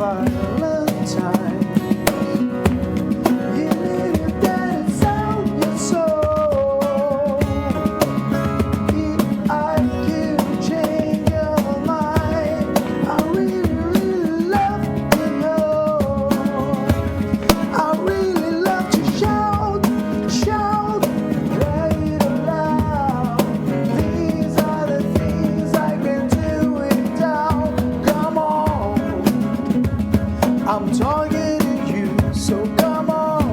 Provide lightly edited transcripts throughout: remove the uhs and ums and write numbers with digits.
violent time. You knew that it's out your soul. If I could change your mind, I really, really love to know. I really love to shout, shout, right aloud. These are the things I can do without. Come on, I'm talking to you, so come on.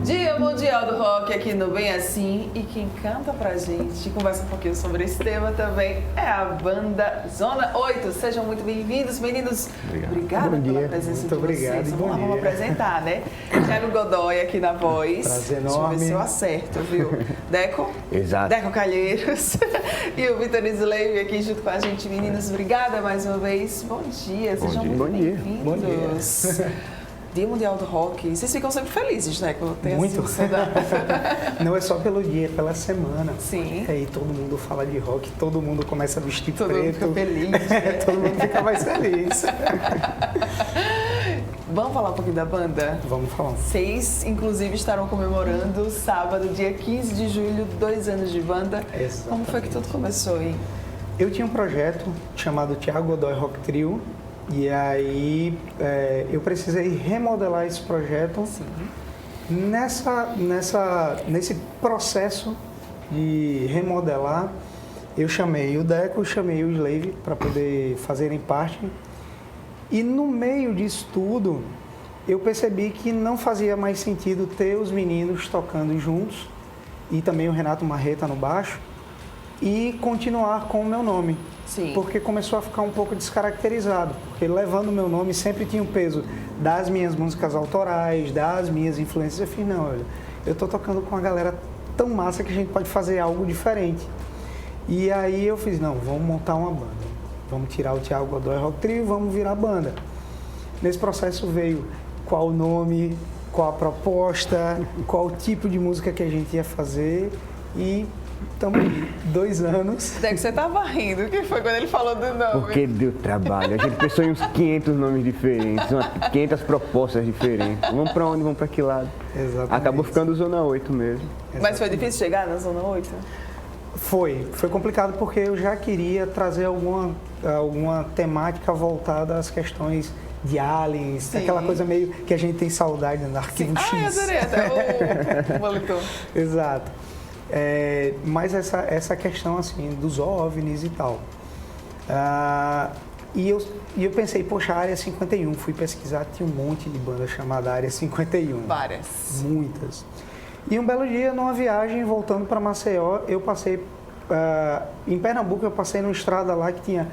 Dia Mundial do Rock aqui no Bem Assim, e quem canta pra gente, conversa um pouquinho sobre esse tema também, é a banda Zona 8. Sejam muito bem-vindos, meninos. Obrigada Bom pela dia. presença Muito de obrigado vocês. e Vamos lá, bom vamos dia. apresentar, né? Thiago Godoy aqui na voz. Prazer Deixa eu ver enorme. se eu acerto, viu? Deco? Exato. Deco Calheiros. E o Vitor Slave aqui junto com a gente. Meninos, obrigada mais uma vez. Bom dia, sejam muito Bom dia. bem-vindos. Bom dia. Dia Mundial do Rock. Vocês ficam sempre felizes, né? Quando tem Muito. assim, Não é só pelo dia, é pela semana. Sim. Aí todo mundo fala de rock, todo mundo começa a vestir Todo mundo preto. fica feliz. Né? Todo mundo fica mais feliz. Vamos falar um pouquinho da banda? Vamos falar. Vocês, inclusive, estarão comemorando sábado, dia 15 de julho, 2 anos de banda. Exatamente. Como foi que tudo começou, hein? Eu tinha um projeto chamado Thiago Godoy Rock Trio. E aí eu precisei remodelar esse projeto. Sim. Nesse processo de remodelar, eu chamei o Deco, chamei o Slave para poder fazerem parte. E no meio disso tudo, eu percebi que não fazia mais sentido ter os meninos tocando juntos e também o Renato Marreta no baixo e continuar com o meu nome. Sim. Porque começou a ficar um pouco descaracterizado, porque levando o meu nome sempre tinha o peso das minhas músicas autorais, das minhas influências. Eu fiz, não, olha, eu tô tocando com uma galera tão massa que a gente pode fazer algo diferente. E aí eu fiz, não, vamos montar uma banda. Vamos tirar o Thiago Godoy Rock Trio e vamos virar banda. Nesse processo veio qual o nome, qual a proposta, qual o tipo de música que a gente ia fazer e estamos aí, 2 anos. Até que você tava rindo. O que foi quando ele falou do nome? Porque deu trabalho. A gente pensou em uns 500 nomes diferentes, umas 500 propostas diferentes. Vamos pra onde? Vamos pra que lado? Exatamente. Acabou ficando Zona 8 mesmo. Mas foi difícil chegar na Zona 8? Foi complicado porque eu já queria trazer alguma temática voltada às questões de aliens, Sim. aquela coisa meio que a gente tem saudade no Arquivo X. Ah, eu adorei até o boletom. Exato. Mas essa questão assim dos OVNIs e tal. E eu pensei, poxa, a Área 51, fui pesquisar, tinha um monte de banda chamada Área 51. Várias. Muitas. E um belo dia, numa viagem, voltando para Maceió, eu passei, em Pernambuco, eu passei numa estrada lá que tinha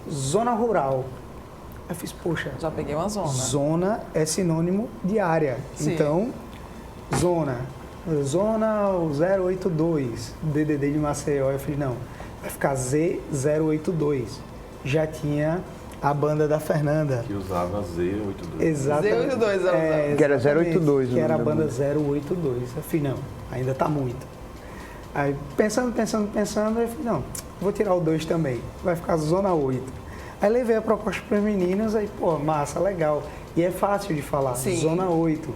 zona rural. Eu fiz, poxa, Já peguei uma zona. zona é sinônimo de área. Sim. Então, zona 082, DDD de Maceió. Eu falei, não, vai ficar Z082. Já tinha a banda da Fernanda. Que usava Z82. Exatamente. Z82 ela usava. Que era exatamente, 082 o Que era a nome da banda banda. 082. Eu falei, não, ainda tá muito. Aí, pensando, eu falei, não, vou tirar o 2 também. Vai ficar Zona 8. Aí levei a proposta para os meninos, aí, pô, massa, legal. E é fácil de falar, Sim. Zona 8.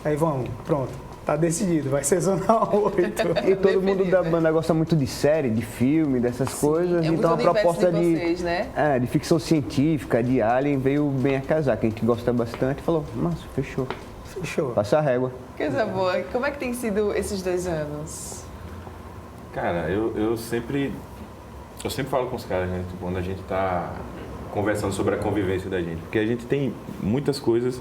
Aí vamos, pronto, tá decidido, vai ser Zona 8. E todo mundo Definida. da banda gosta muito de série, de filme, dessas coisas. É muito então a universo proposta de vocês, né? de ficção científica, de Alien, veio bem a casar, que a gente gosta bastante. Falou, nossa, fechou. Fechou. Passa a régua. Coisa boa. Como é que tem sido esses 2 anos? Cara, eu sempre falo com os caras, né? Quando a gente tá conversando sobre a convivência da gente. Porque a gente tem muitas coisas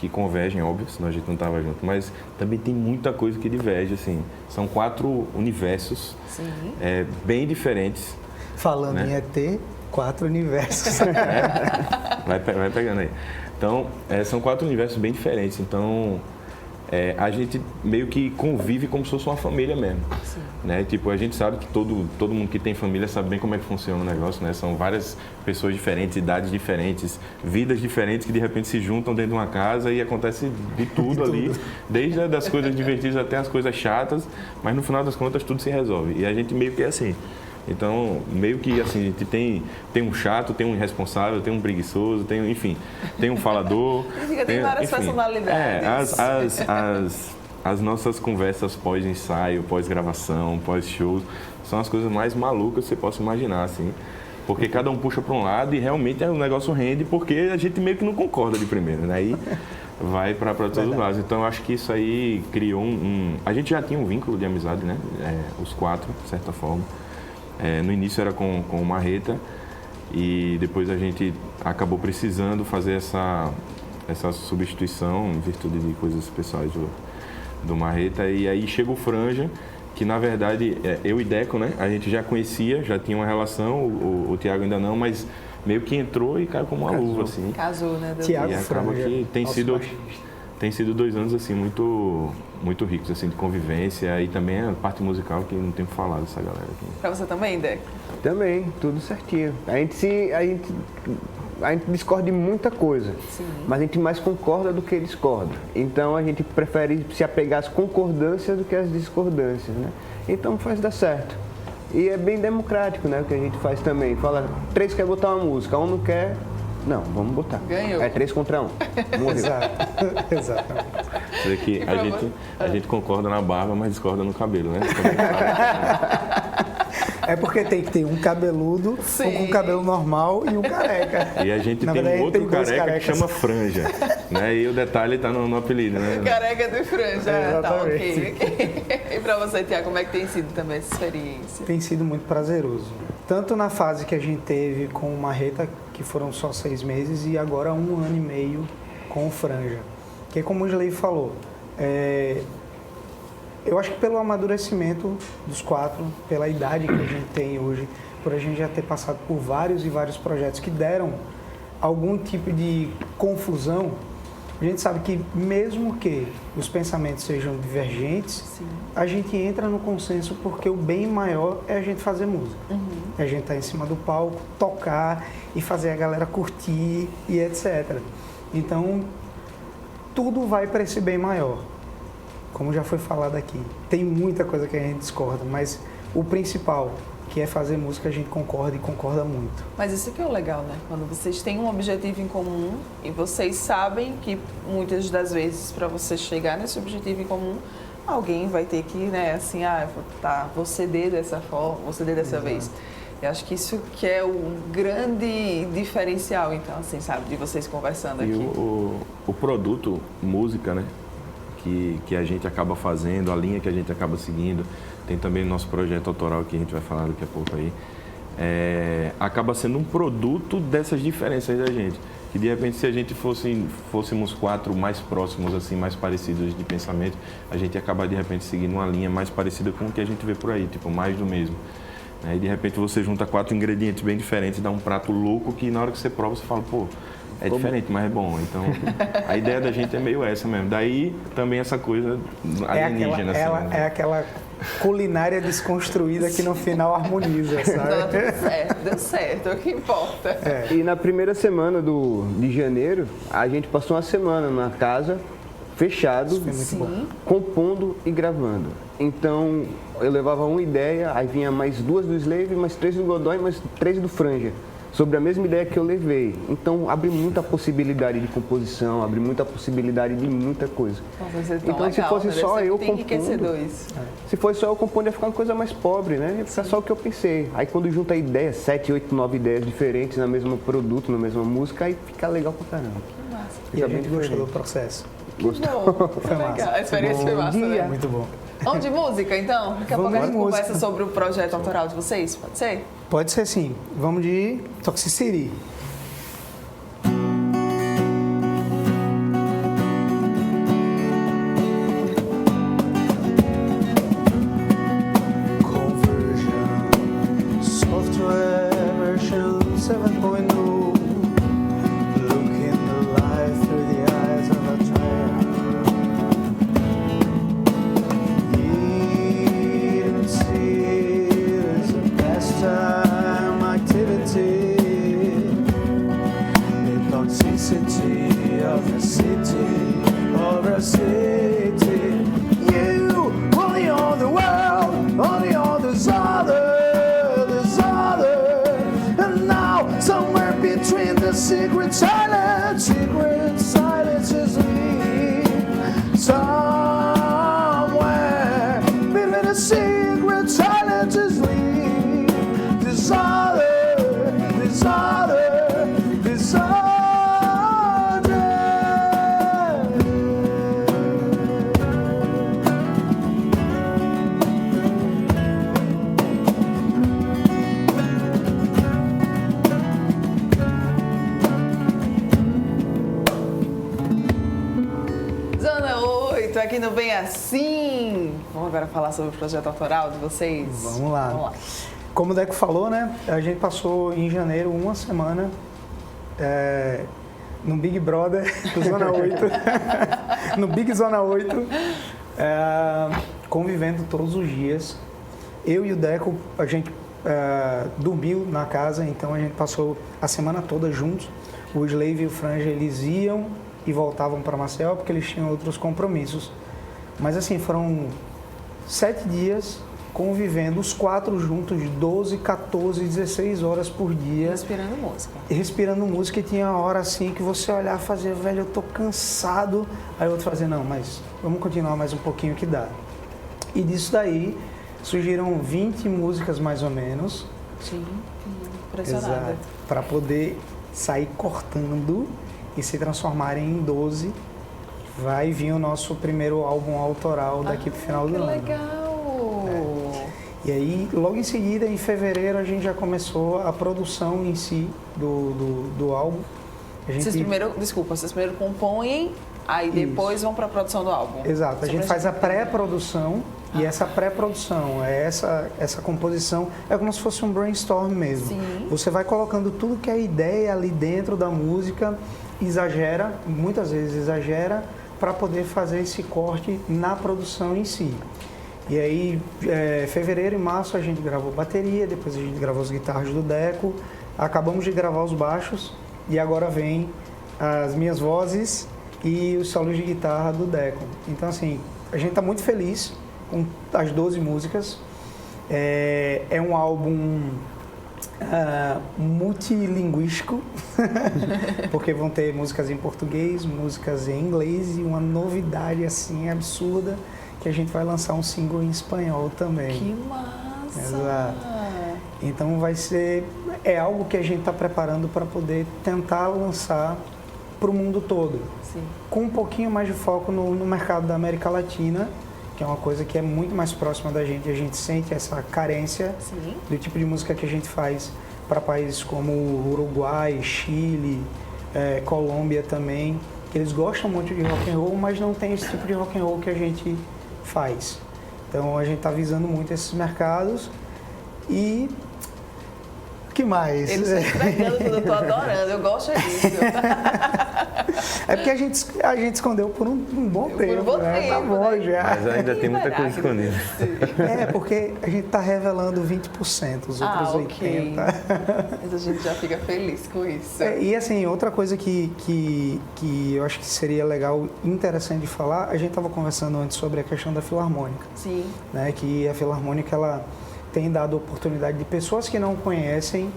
que convergem, óbvio, senão a gente não tava junto. Mas também tem muita coisa que diverge, assim. São 4 universos Sim. bem diferentes. Falando Né? em ET, 4 universos. Vai pegando aí. Então, são 4 universos bem diferentes. Então, a gente meio que convive como se fosse uma família mesmo. Sim. Né? Tipo, a gente sabe que todo mundo que tem família sabe bem como é que funciona o negócio, né? São várias pessoas diferentes, idades diferentes, vidas diferentes que de repente se juntam dentro de uma casa e acontece de tudo ali, desde das coisas divertidas até as coisas chatas, mas no final das contas tudo se resolve. E a gente meio que é assim. Então, meio que assim, a gente tem um chato, tem um irresponsável, tem um preguiçoso, enfim, tem um falador. Tem várias personalidades. As nossas conversas pós-ensaio, pós-gravação, pós-show, são as coisas mais malucas que você possa imaginar, assim. Porque cada um puxa para um lado e realmente o negócio rende porque a gente meio que não concorda de primeiro, né? Aí vai para todos os lados. Então, eu acho que isso aí criou A gente já tinha um vínculo de amizade, né? Os quatro, de certa forma. No início era com o Marreta e depois a gente acabou precisando fazer essa substituição em virtude de coisas pessoais do Marreta. E aí chega o Franja, que na verdade eu e Deco, né? A gente já conhecia, já tinha uma relação, o Thiago ainda não, mas meio que entrou e caiu como uma luva, assim. Casou, né? Thiago e acaba Franja, que tem sido 2 anos assim muito ricos assim de convivência e também a parte musical que não tem o que falar dessa galera aqui. Pra você também, Deco? Também, tudo certinho. A gente discorda de muita coisa, Sim. mas a gente mais concorda do que discorda. Então a gente prefere se apegar às concordâncias do que às discordâncias, né? Então faz dar certo. E é bem democrático, né, o que a gente faz também. Fala, 3 quer botar uma música, um não quer, não, vamos botar. Ganhou. É 3 contra 1. Morreu. Exatamente. Quer dizer que a gente concorda na barba, mas discorda no cabelo, né? É porque tem que ter um cabeludo, um com cabelo normal e um careca. E a gente Na tem verdade, um outro tem dois careca que carecas. chama Franja, né? E o detalhe está no apelido, né? Careca do Franja. Tá, Exatamente. ok. E pra você, Tiago, como é que tem sido também essa experiência? Tem sido muito prazeroso. Tanto na fase que a gente teve com o Marreta, que foram só 6 meses, e agora 1 ano e meio com o Franja. Que como o Slay falou, eu acho que pelo amadurecimento dos 4, pela idade que a gente tem hoje, por a gente já ter passado por vários e vários projetos que deram algum tipo de confusão, a gente sabe que mesmo que os pensamentos sejam divergentes, Sim. a gente entra no consenso porque o bem maior é a gente fazer música. É a gente estar em cima do palco, tocar e fazer a galera curtir e etc. Então, tudo vai para esse bem maior. Como já foi falado aqui, tem muita coisa que a gente discorda, mas o principal, que é fazer música, a gente concorda e concorda muito. Mas isso que é o legal, né? Quando vocês têm um objetivo em comum e vocês sabem que muitas das vezes para você chegar nesse objetivo em comum, alguém vai ter que, né, assim, vou ceder dessa forma, vou ceder dessa vez. Eu acho que isso que é o grande diferencial, então, assim, sabe, de vocês conversando aqui. E o produto música, né? Que a gente acaba fazendo, a linha que a gente acaba seguindo, tem também o nosso projeto autoral que a gente vai falar daqui a pouco aí, acaba sendo um produto dessas diferenças da gente. Que de repente, se a gente fôssemos 4 mais próximos, assim, mais parecidos de pensamento, a gente ia acabar de repente seguindo uma linha mais parecida com o que a gente vê por aí, tipo, mais do mesmo. E de repente você junta 4 ingredientes bem diferentes, dá um prato louco que na hora que você prova você fala, pô, é diferente, mas é bom. Então, a ideia da gente é meio essa mesmo. Daí também essa coisa alienígena. É aquela culinária desconstruída que no final harmoniza, sabe? Deu certo, é o que importa. E na primeira semana de janeiro, a gente passou uma semana na casa, fechado, compondo e gravando. Então, eu levava uma ideia, aí vinha mais 2 do Slave, mais 3 do Godoy, mais 3 do Franja, sobre a mesma ideia que eu levei. Então, abre muita possibilidade de composição, abre muita possibilidade de muita coisa. Então, se fosse só eu compondo, se fosse só eu compondo, ia ficar uma coisa mais pobre, né? Ia ficar só o que eu pensei. Aí, quando junta ideias, 7, 8, 9 ideias diferentes no mesmo produto, na mesma música, aí fica legal pra caramba. Que massa. E a gente gostou do processo. Gostou? Bom, foi legal. A experiência foi massa, né? Muito bom. Vamos de música, então? Daqui a pouco a gente conversa sobre o projeto autoral de vocês, pode ser? Pode ser sim. Vamos de Toxicity. Conversion, software version 7.0. Look in the light through the eyes of a child. Eat and see is a pastime activity. The toxicity of the city. You, on the other world, on the other side of the secret silence is leading somewhere. Between the secret silence is leading disorder, disorder, disorder. Aqui no Bem Assim. Vamos agora falar sobre o projeto autoral de vocês? Vamos lá. Como o Deco falou, né? A gente passou em janeiro uma semana no Big Brother, Zona 8, no Big Zona 8, convivendo todos os dias. Eu e o Deco, a gente dormiu na casa, então a gente passou a semana toda juntos. O Slave e o Franja, eles iam e voltavam para Maceió porque eles tinham outros compromissos. Mas assim, foram 7 dias convivendo, os 4 juntos, 12, 14, 16 horas por dia. Respirando música. Respirando música, e tinha hora assim que você olhava e fazia, velho, eu tô cansado. Aí o outro fazia, não, mas vamos continuar mais um pouquinho que dá. E disso daí surgiram 20 músicas mais ou menos. Sim, impressionada. Para poder sair cortando e se transformarem em 12, vai vir o nosso primeiro álbum autoral daqui pro final do ano. Que legal! E aí, logo em seguida, em fevereiro, a gente já começou a produção em si do álbum. Vocês primeiro compõem, aí depois vão para a produção do álbum. Exato, a gente faz a pré-produção, e essa pré-produção, essa composição, é como se fosse um brainstorm mesmo. Sim. Você vai colocando tudo que é ideia ali dentro da música, exagera, muitas vezes exagera, para poder fazer esse corte na produção em si. E aí, fevereiro e março a gente gravou bateria, depois a gente gravou as guitarras do Deco, acabamos de gravar os baixos e agora vem as minhas vozes e os solos de guitarra do Deco. Então assim, a gente está muito feliz com as 12 músicas. É um álbum multilinguístico, porque vão ter músicas em português, músicas em inglês e uma novidade assim absurda, que a gente vai lançar um single em espanhol também. Que massa! Exato. Então vai ser, algo que a gente está preparando para poder tentar lançar para o mundo todo. Sim. Com um pouquinho mais de foco no mercado da América Latina, que é uma coisa que é muito mais próxima da gente. A gente sente essa carência Sim. do tipo de música que a gente faz para países como Uruguai, Chile, Colômbia também. Eles gostam muito de rock and roll, mas não tem esse tipo de rock and roll que a gente faz. Então a gente está visando muito esses mercados. E o que mais? Eles estão entregando tudo, eu estou adorando, eu gosto disso. É porque a gente escondeu por um bom tempo. Por um bom tempo, tá bom, né? já. Mas ainda tem muita coisa escondida. Porque a gente está revelando 20%, os outros 80%. Mas a gente já fica feliz com isso. E assim, outra coisa que eu acho que seria legal, interessante de falar, a gente estava conversando antes sobre a questão da Filarmônica. Sim. Né, que a Filarmônica, ela tem dado oportunidade de pessoas que não conhecem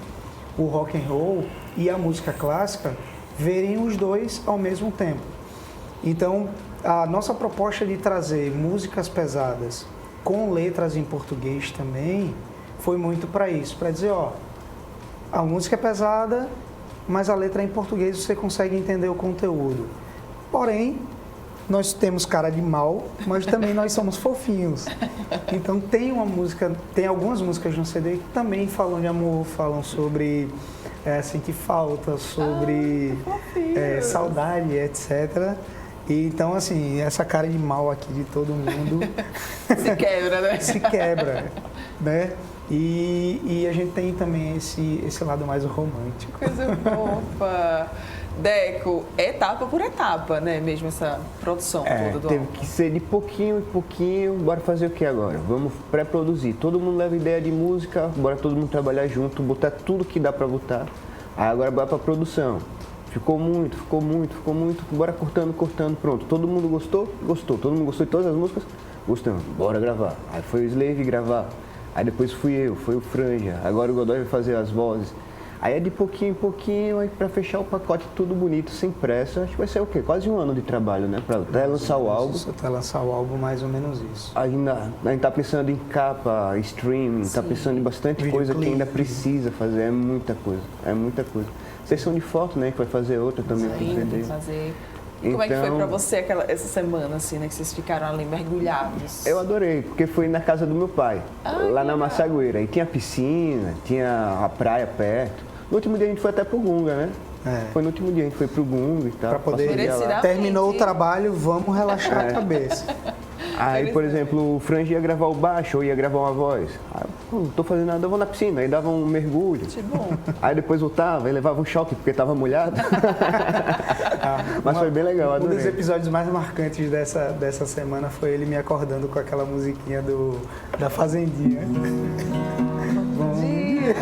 o rock and roll e a música clássica verem os dois ao mesmo tempo. Então, a nossa proposta de trazer músicas pesadas com letras em português também foi muito para isso, para dizer, a música é pesada, mas a letra é em português, você consegue entender o conteúdo. Porém, nós temos cara de mal, mas também nós somos fofinhos. Então tem algumas músicas no CD que também falam de amor, falam sobre sentir falta, sobre saudade, etc. E, então, assim, essa cara de mal aqui de todo mundo se quebra, né? Se quebra, né? E a gente tem também esse lado mais romântico. Coisa fofa. Deco, etapa por etapa, né? Mesmo essa produção toda do teve álbum. que ser de pouquinho em pouquinho. Bora fazer o que agora? Vamos pré-produzir. Todo mundo leva ideia de música, bora todo mundo trabalhar junto, botar tudo que dá pra botar. Aí agora bora pra produção. Ficou muito, bora cortando, pronto. Todo mundo gostou? Todo mundo gostou de todas as músicas? Gostamos, bora gravar. Aí foi o Slave gravar. Aí depois fui eu, foi o Franja. Agora o Godoy vai fazer as vozes. Aí é de pouquinho em pouquinho, aí para fechar o pacote tudo bonito, sem pressa. Acho que vai ser o quê? Quase um ano de trabalho, né? Para até lançar o álbum. Até lançar o álbum, mais ou menos isso. A gente tá pensando em capa, streaming, tá pensando em bastante coisa que ainda precisa fazer. É muita coisa, é muita coisa. Sessão de foto, né? Que vai fazer outra também pro CD. Fazer. E como é que foi pra você essa semana, assim, né? Que vocês ficaram ali mergulhados? Eu adorei, porque foi na casa do meu pai, lá na Massagueira. E tinha piscina, tinha a praia perto. No último dia a gente foi até pro Gunga, né? Foi no último dia a gente foi pro Gunga e tal. Pra poder, terminou o trabalho, vamos relaxar a cabeça. Aí, por exemplo, o Franz ia gravar o baixo ou ia gravar uma voz. Aí, não tô fazendo nada, eu vou na piscina. Aí dava um mergulho. Que bom. Aí depois voltava e levava um choque porque tava molhado. Mas foi bem legal, adorei. Um dos episódios mais marcantes dessa semana foi ele me acordando com aquela musiquinha da Fazendinha. Bom dia.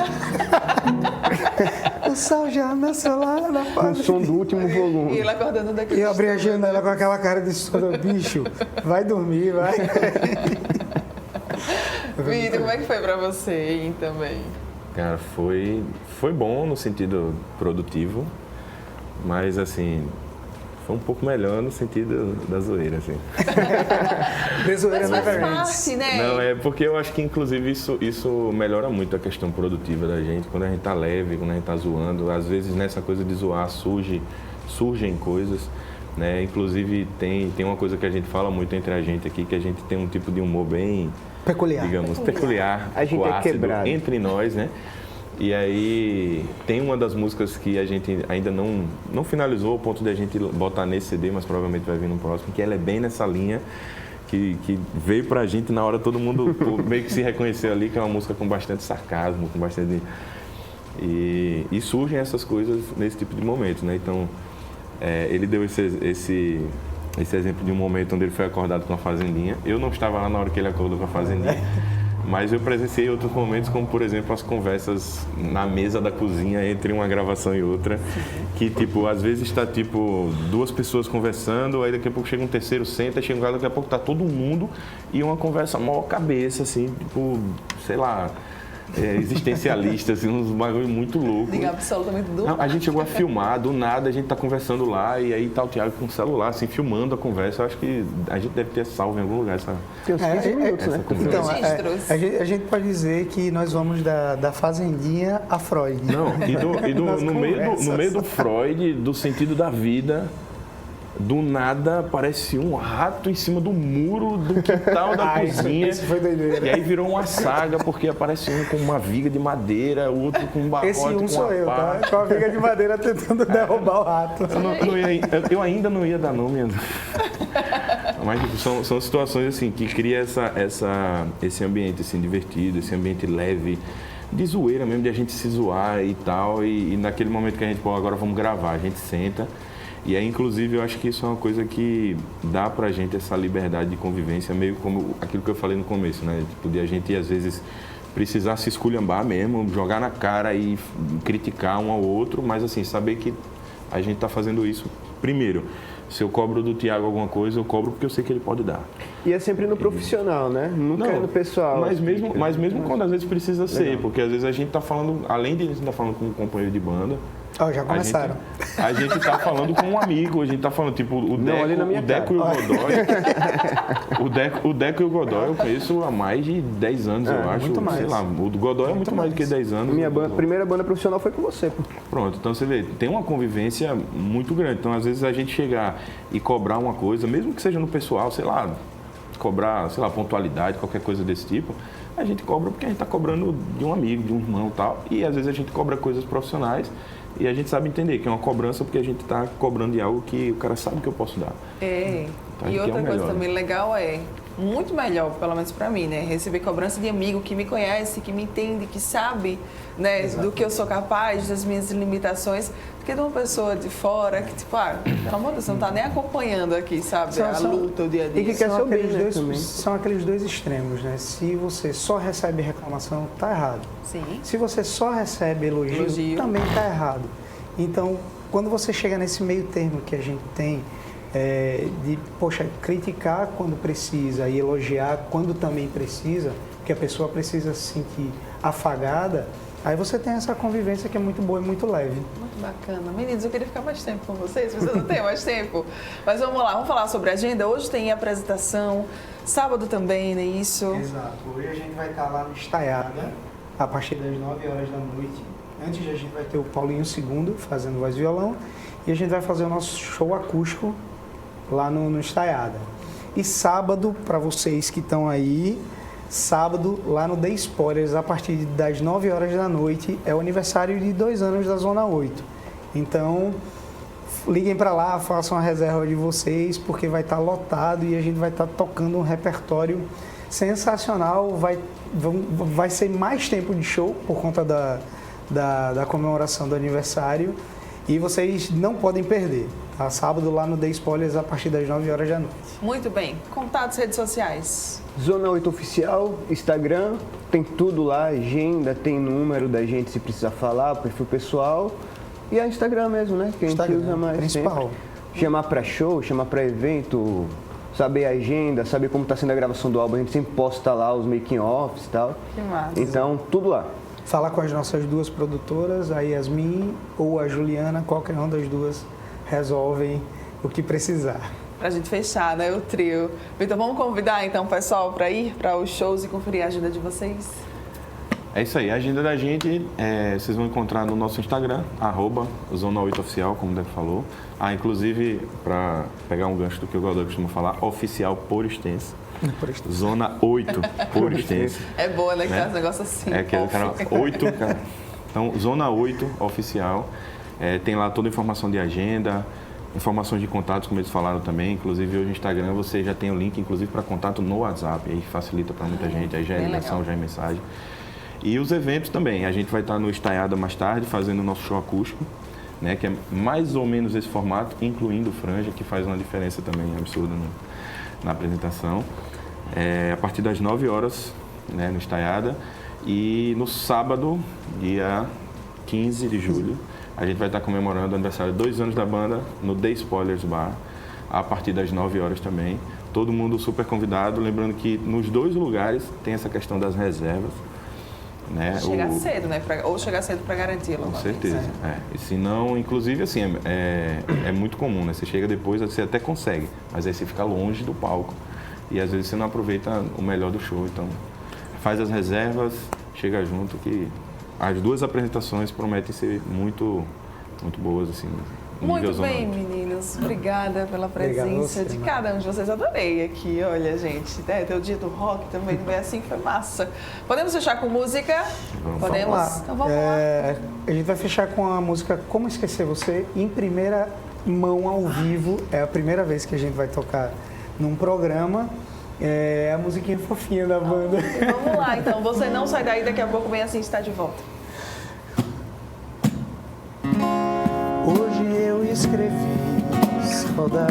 O sol já nasceu lá na fazenda. O som do último volume. E ele acordando daqui. E eu abri a janela com aquela cara de sono, bicho, vai dormir, vai. Vitor, como é que foi pra você aí também? Cara, foi bom no sentido produtivo, mas assim, foi um pouco melhor no sentido da zoeira, assim. Zoeira mas faz parte, né? Não, é porque eu acho que inclusive isso melhora muito a questão produtiva da gente, quando a gente tá leve, quando a gente tá zoando, às vezes nessa coisa de zoar surgem coisas, né? Inclusive tem uma coisa que a gente fala muito entre a gente aqui, que a gente tem um tipo de humor bem peculiar, digamos, peculiar, a gente é quebrado entre nós, né? E aí tem uma das músicas que a gente ainda não finalizou, ao ponto de a gente botar nesse CD, mas provavelmente vai vir no próximo, que ela é bem nessa linha, que veio pra gente na hora todo mundo meio que se reconheceu ali, que é uma música com bastante sarcasmo, com bastante... E surgem essas coisas nesse tipo de momento, né? Então, ele deu esse exemplo de um momento onde ele foi acordado com a Fazendinha. Eu não estava lá na hora que ele acordou com a Fazendinha. Mas eu presenciei outros momentos, como por exemplo as conversas na mesa da cozinha entre uma gravação e outra, que tipo, às vezes está tipo duas pessoas conversando, aí daqui a pouco chega um terceiro, senta, chega um cara, daqui a pouco tá todo mundo e uma conversa maior cabeça, assim, tipo, sei lá, existencialista, assim, uns bagulho muito louco. Diga absolutamente do nada. A gente chegou a filmar, do nada a gente tá conversando lá e aí tá o Thiago com o celular, assim, filmando a conversa. Eu acho que a gente deve ter salvo em algum lugar essa Tem uns 15 minutos, né? Então, a gente pode dizer que nós vamos da Fazendinha a Freud. Não, no meio do Freud, do sentido da vida, do nada aparece um rato em cima do muro do quintal da cozinha. Isso foi doideira. E aí virou uma saga, porque aparece um com uma viga de madeira, o outro com um barrote, Esse com sou uma eu, pá. tá? Com a viga de madeira tentando derrubar o rato. Eu ainda não ia dar nome. Mas tipo, são situações assim que cria esse ambiente assim, divertido, esse ambiente leve, de zoeira mesmo, de a gente se zoar e tal. E naquele momento que a gente, agora vamos gravar, a gente senta. E aí, inclusive, eu acho que isso é uma coisa que dá pra gente essa liberdade de convivência, meio como aquilo que eu falei no começo, né? Tipo, de a gente, às vezes, precisar se esculhambar mesmo, jogar na cara e criticar um ao outro, mas, assim, saber que a gente tá fazendo isso primeiro. Se eu cobro do Thiago alguma coisa, eu cobro porque eu sei que ele pode dar. E é sempre no profissional, né? Nunca é no pessoal. Mas mesmo quando às vezes precisa ser, porque às vezes a gente tá falando, além de a gente tá falando com um companheiro de banda, já começaram. A gente tá falando com um amigo, a gente tá falando, tipo, o Deco e o Godoy. O Deco e o Godoy eu conheço há mais de 10 anos, eu acho. Muito mais. Sei lá, o Godoy é muito mais do que 10 anos. Primeira banda profissional foi com você, pô. Pronto, então você vê, tem uma convivência muito grande. Então, às vezes, a gente chegar e cobrar uma coisa, mesmo que seja no pessoal, sei lá, cobrar, sei lá, pontualidade, qualquer coisa desse tipo, a gente cobra porque a gente tá cobrando de um amigo, de um irmão e tal. E às vezes a gente cobra coisas profissionais e a gente sabe entender que é uma cobrança porque a gente tá cobrando de algo que o cara sabe que eu posso dar. Então, e outra coisa também legal muito melhor, pelo menos pra mim, né? Receber cobrança de amigo que me conhece, que me entende, que sabe, né, do que eu sou capaz, das minhas limitações, do que de uma pessoa de fora que, tipo, pelo amor de Deus, você não tá nem acompanhando aqui, sabe? A luta, o dia a dia. E que quer ser o bem, né, também. São aqueles dois extremos, né? Se você só recebe reclamação, tá errado. Sim. Se você só recebe elogio, também tá errado. Então, quando você chega nesse meio termo que a gente tem, de, criticar quando precisa e elogiar quando também precisa, porque a pessoa precisa se sentir afagada, Aí você tem essa convivência que é muito boa e muito leve. Muito bacana. Meninos, eu queria ficar mais tempo com vocês, mas eu não tenho mais tempo. Mas vamos lá, vamos falar sobre a agenda. Hoje tem apresentação, sábado também, não é isso? Exato. Hoje a gente vai estar lá no Estaiada, a partir das 9 horas da noite. Antes a gente vai ter o Paulinho II fazendo voz e violão. E a gente vai fazer o nosso show acústico lá no Estaiada. E sábado, para vocês que estão aí, sábado, lá no The Spoilers, a partir das 9 horas da noite, é o aniversário de 2 anos da Zona 8. Então, liguem para lá, façam a reserva de vocês, porque vai estar lotado e a gente vai estar tocando um repertório sensacional. Vai ser mais tempo de show por conta da comemoração do aniversário. E vocês não podem perder, tá? Sábado lá no The Spoilers a partir das 9 horas da noite. Muito bem. Contatos, redes sociais. Zona 8 Oficial, Instagram, tem tudo lá, agenda, tem número da gente se precisar falar, perfil pessoal. E a Instagram mesmo, né? Que a gente usa mais principal. sempre. Chamar para show, chamar para evento, saber a agenda, saber como está sendo a gravação do álbum. A gente sempre posta lá os making-offs e tal. Que massa. Então, tudo lá. Falar com as nossas duas produtoras, a Yasmin ou a Juliana, qualquer uma das duas resolvem o que precisar. Pra gente fechar, né, o trio. Vitor, vamos convidar então o pessoal para ir para os shows e conferir a agenda de vocês? É isso aí, a agenda da gente vocês vão encontrar no nosso Instagram, @Zona8Oficial, como o Débora falou. Inclusive, para pegar um gancho do que o Godoy costuma falar, oficial por extenso. Zona 8 por extenso. É boa, né? Que tem uns negócios assim. É que o cara 8, cara. Então, Zona 8 Oficial. Tem lá toda a informação de agenda, informações de contatos, como eles falaram também. Inclusive, hoje no Instagram você já tem o link, inclusive, para contato no WhatsApp. Aí facilita para muita gente. Aí já é ligação, já é mensagem. E os eventos também. A gente vai estar no Estaiada mais tarde, fazendo o nosso show acústico, né? Que é mais ou menos esse formato, incluindo o Franja, que faz uma diferença também absurda na apresentação. A partir das 9 horas, né, no Estaiada. E no sábado, dia 15 de julho, a gente vai estar comemorando o aniversário de 2 anos da banda no The Spoilers Bar, a partir das 9 horas também. Todo mundo super convidado, lembrando que nos 2 lugares tem essa questão das reservas. Né? Chegar cedo, né? Ou chegar cedo para garantir. Com certeza. E se não, inclusive, assim, é muito comum, né? Você chega depois, você até consegue, mas aí você fica longe do palco. E às vezes você não aproveita o melhor do show. Então, faz as reservas, chega junto, que as 2 apresentações prometem ser muito, muito boas, assim. Muito bem, meninos. Obrigada pela presença de cada um de vocês. Adorei aqui, olha, gente. Tem o dia do rock também, não é assim, foi massa. Podemos fechar com música? Podemos? Então vamos lá. A gente vai fechar com a música Como Esquecer Você, em primeira mão, ao vivo. É a primeira vez que a gente vai tocar num programa. É a musiquinha fofinha da banda. Vamos lá, então. Você não sai daí, daqui a pouco bem assim está de volta. Hoje eu escrevi saudade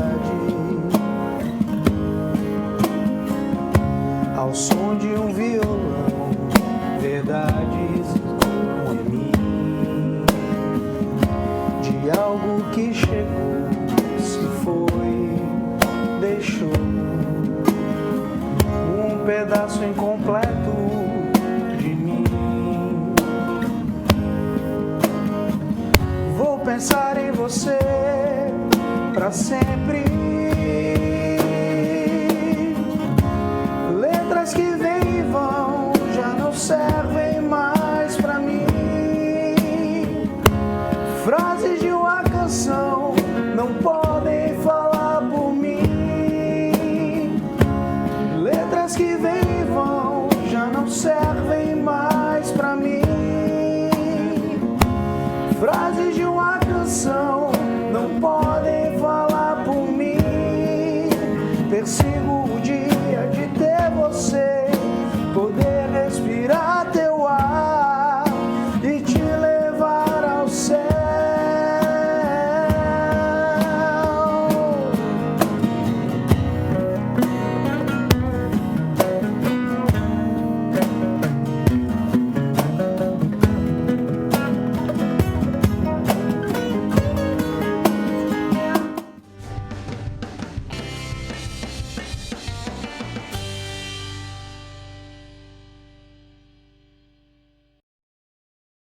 ao som de um violão, verdades em mim, de algo que chegou, se foi, deixou um pedaço incompleto de mim. Vou pensar em você pra sempre. Letras que vêm e vão já não servem mais pra mim. Frases de uma canção não podem falar por mim. Letras que vêm e vão já não servem mais pra mim. Frases de uma canção não podem falar por mim. Persigo